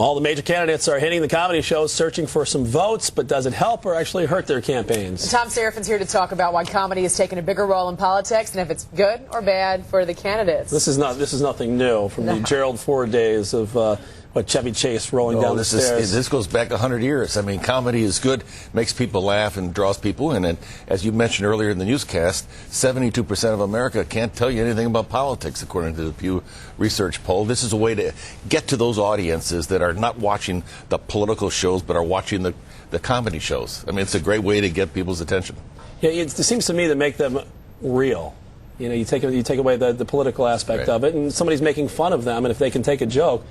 All the major candidates are hitting the comedy shows searching for some votes, but does it help or actually hurt their campaigns? Thom Serafin's here to talk about why comedy has taken a bigger role in politics and if it's good or bad for the candidates. This is nothing new from the Gerald Ford days of Chevy Chase rolling down the stairs. This goes back 100 years. I mean, comedy is good, makes people laugh and draws people in. And as you mentioned earlier in the newscast, 72% of America can't tell you anything about politics, according to the Pew Research poll. This is a way to get to those audiences that are not watching the political shows, but are watching the comedy shows. I mean, it's a great way to get people's attention. Yeah, it seems to me to make them real. You know, you take away the political aspect of it, and somebody's making fun of them, and if they can take a joke,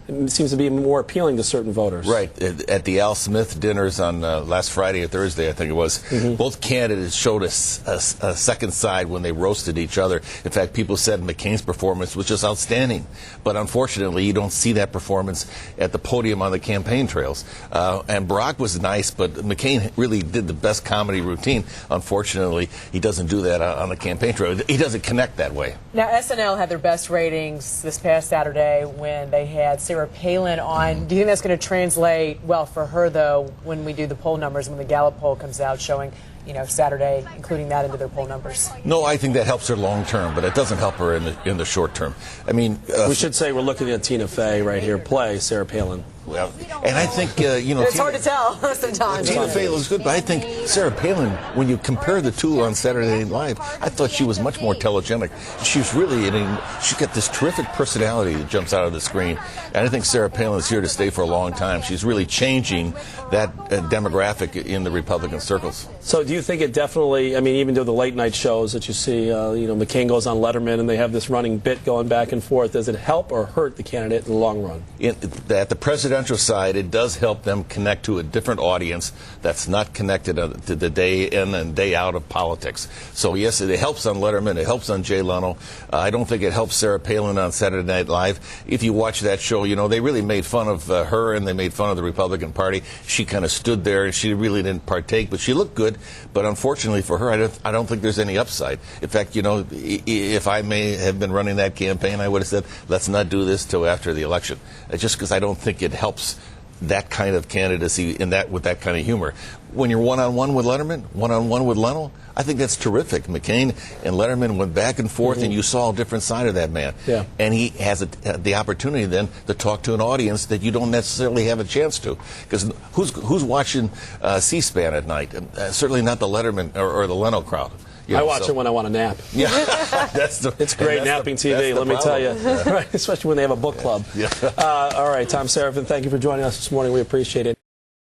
it seems to be more appealing to certain voters. Right. At the Al Smith dinners on last Friday or Thursday, I think it was, both candidates showed a second side when they roasted each other. In fact, people said McCain's performance was just outstanding. But unfortunately, you don't see that performance at the podium on the campaign trails. And Barack was nice, but McCain really did the best comedy routine. Unfortunately, he doesn't do that on the campaign trail. He doesn't connect that way. Now, SNL had their best ratings this past Saturday when they had Serafin on. Do you think that's going to translate well for her, though, when we do the poll numbers, when the Gallup poll comes out showing, you know, Saturday, including that into their poll numbers? No, I think that helps her long term, but it doesn't help her in the short term. I mean, we should say we're looking at Tina Fey right here play Sarah Palin. Well, and I think, you know... It's hard to tell sometimes. Tina Fey looks good, but I think Sarah Palin, when you compare the two on Saturday Night Live, I thought she was much more telegenic. She's really, she's got this terrific personality that jumps out of the screen. And I think Sarah Palin is here to stay for a long time. She's really changing that demographic in the Republican circles. So do you think it definitely, I mean, even though the late night shows that you see, you know, McCain goes on Letterman and they have this running bit going back and forth, does it help or hurt the candidate in the long run? At the presidential side, it does help them connect to a different audience that's not connected to the day in and day out of politics. So yes, it helps on Letterman, it helps on Jay Leno. I don't think it helps Sarah Palin on Saturday Night Live. If you watch that show, you know, they really made fun of her and they made fun of the Republican Party. She kind of stood there and she really didn't partake, but she looked good. But unfortunately for her, I don't think there's any upside. In fact, you know, if I may have been running that campaign, I would have said, let's not do this till after the election. Just because I don't think it helps that kind of candidacy with that kind of humor. When you're one-on-one with Letterman, one-on-one with Leno, I think that's terrific. McCain and Letterman went back and forth, and you saw a different side of that man. Yeah. And he has the opportunity then to talk to an audience that you don't necessarily have a chance to. Because who's watching C-SPAN at night? Certainly not the Letterman or the Leno crowd. I watch it when I want to nap. Yeah, it's great napping TV, let me tell you. Right, especially when they have a book club. Yeah. All right, Thom Serafin, thank you for joining us this morning. We appreciate it.